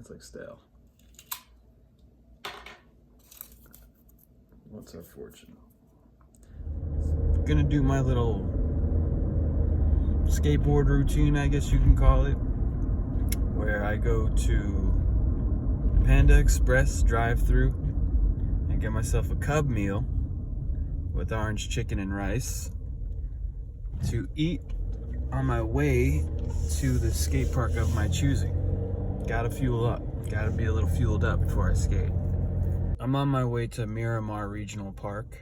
It's like stale. What's our fortune? Gonna do my little skateboard routine, I guess you can call it, where I go to Panda Express drive-through and get myself a Cub meal with orange chicken and rice to eat on my way to the skate park of my choosing. Gotta fuel up. Gotta be a little fueled up before I skate. I'm on my way to Miramar Regional Park.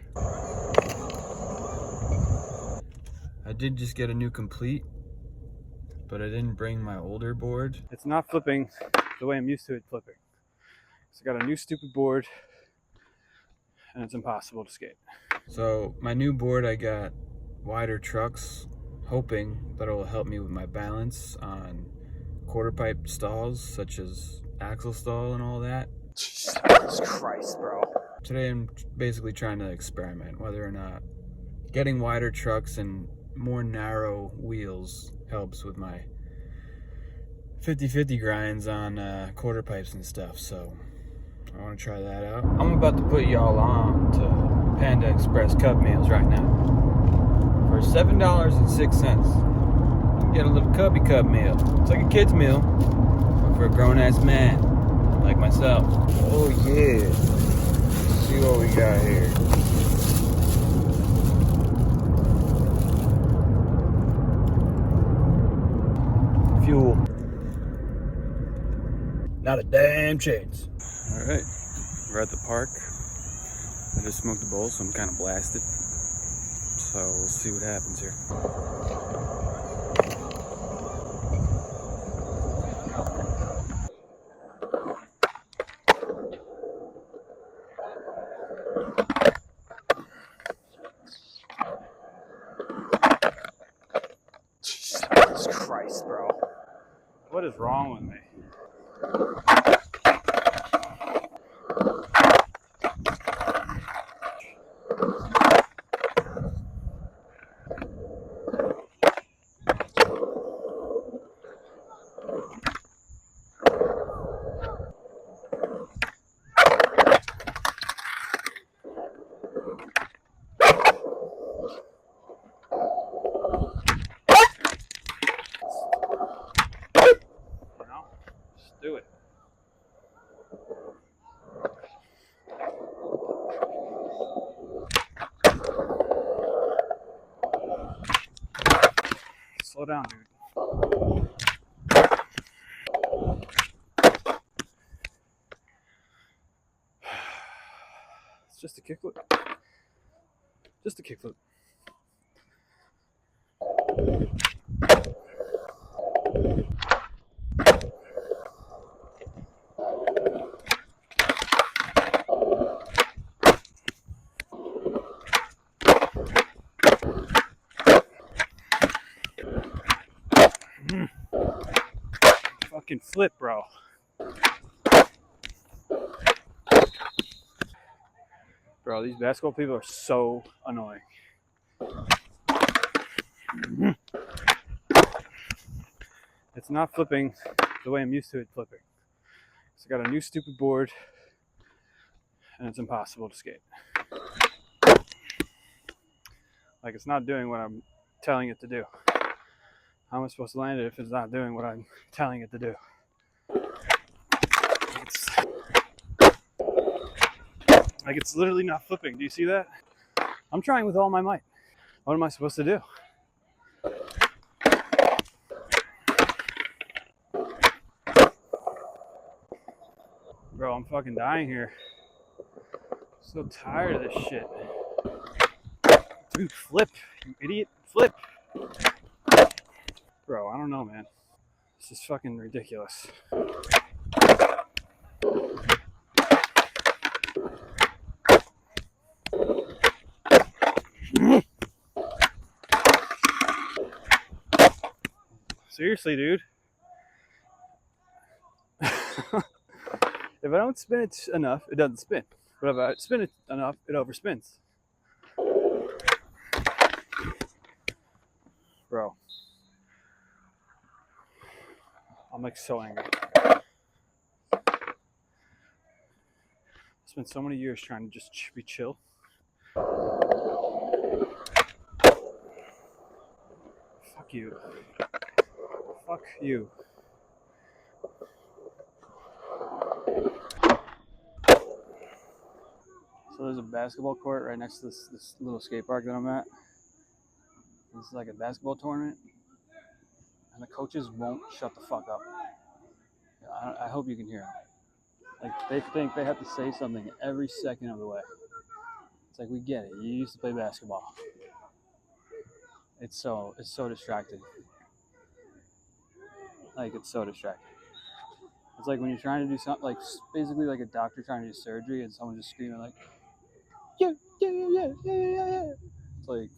I did just get a new complete, but I didn't bring my older board. It's not flipping the way I'm used to it flipping. So I got a new stupid board, and it's impossible to skate. So my new board, I got wider trucks, hoping that it will help me with my balance on quarter pipe stalls, such as axle stall and all that. Jesus Christ, bro. Today I'm basically trying to experiment whether or not getting wider trucks and more narrow wheels helps with my 50-50 grinds on quarter pipes and stuff. So I want to try that out. I'm about to put y'all on to Panda Express Cub meals right now. For $7.06, you can get a little Cubby Cub meal. It's like a kid's meal, but for a grown-ass man like myself. Oh yeah. Let's see what we got here. Fuel. Not a damn chance. Alright, we're at the park. I just smoked a bowl, so I'm kind of blasted. So we'll see what happens here. Jesus Christ, bro. What is wrong with me? Do it. Slow down, dude. It's just a kickflip. Just a kickflip. Fucking flip, bro. Bro, these basketball people are so annoying. It's not flipping the way I'm used to it flipping. So I got a new stupid board, and it's impossible to skate. Like, it's not doing what I'm telling it to do. How am I supposed to land it if it's not doing what I'm telling it to do? It's literally not flipping. Do you see that? I'm trying with all my might. What am I supposed to do? Bro, I'm fucking dying here. So tired of this shit. Dude, flip. You idiot. Flip. Bro, I don't know, man. This is fucking ridiculous. Seriously, dude. If I don't spin it enough, it doesn't spin. But if I spin it enough, it overspins. Bro. I'm like so angry. spent so many years trying to just be chill. Fuck you. Fuck you. So there's a basketball court right next to this little skate park that I'm at. This is like a basketball tournament, and the coaches won't shut the fuck up. I hope you can hear them. Like, they think they have to say something every second of the way. It's like, we get it. You used to play basketball. It's so distracting. Like, it's so distracting. It's like when you're trying to do something, like basically like a doctor trying to do surgery, and someone just screaming like, yeah. It's like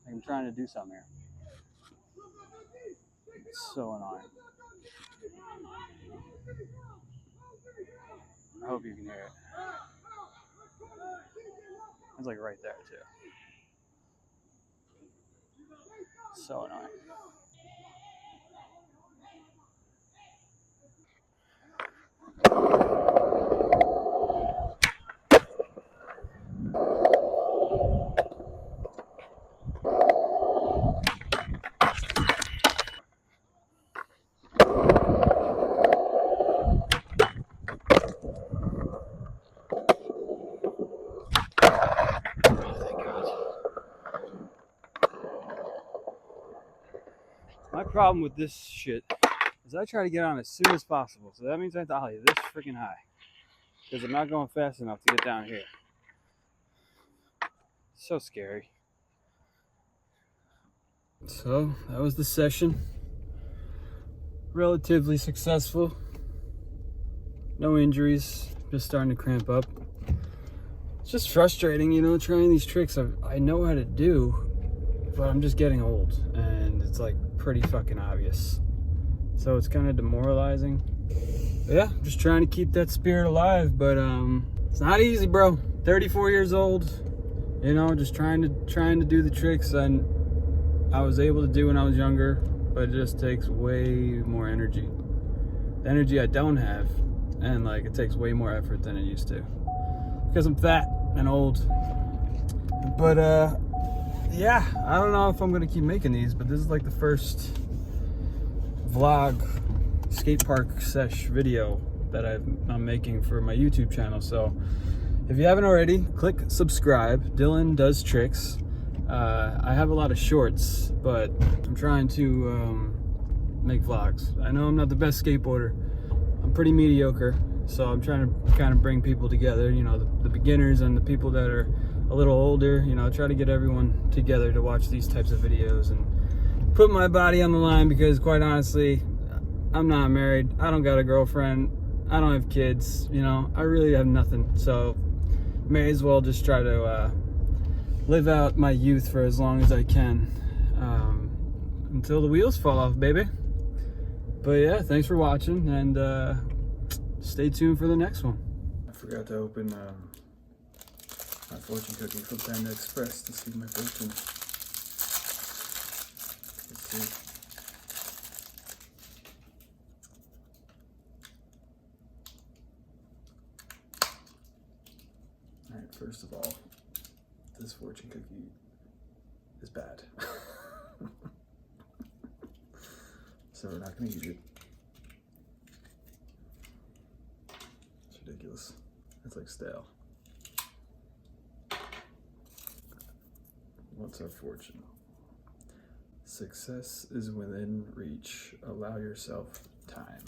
I'm trying to do something here. It's so annoying. I hope you can hear it. It's like right there too. So annoying. My problem with this shit is I try to get on as soon as possible. So that means I have to ollie this freaking high. Because I'm not going fast enough to get down here. So scary. So that was the session. Relatively successful. No injuries. Just starting to cramp up. It's just frustrating, you know, trying these tricks I know how to do, but I'm just getting old. And it's like pretty fucking obvious. So it's kind of demoralizing. But yeah, just trying to keep that spirit alive, but it's not easy, bro. 34 years old, you know, just trying to do the tricks and I was able to do when I was younger, but it just takes way more energy. The energy I don't have, and like it takes way more effort than it used to. Because I'm fat and old. But yeah, I don't know if I'm gonna keep making these, but this is like the first vlog skate park sesh video that I'm making for my YouTube channel. So if you haven't already, click subscribe. Dylan Does Tricks. I have a lot of shorts, but I'm trying to make vlogs. I know I'm not the best skateboarder. I'm pretty mediocre, so I'm trying to kind of bring people together, you know, the beginners and the people that are a little older, you know, try to get everyone together to watch these types of videos and put my body on the line, because quite honestly, I'm not married, I don't got a girlfriend, I don't have kids, you know, I really have nothing, so may as well just try to live out my youth for as long as I can, until the wheels fall off, baby. But yeah, thanks for watching, and stay tuned for the next one. I forgot to open my fortune cookie from Panda Express to see my fortune. Let's see. Alright, first of all, this fortune cookie is bad. So we're not going to eat it. It's ridiculous. It's like stale. What's our fortune? Success is within reach. Allow yourself time.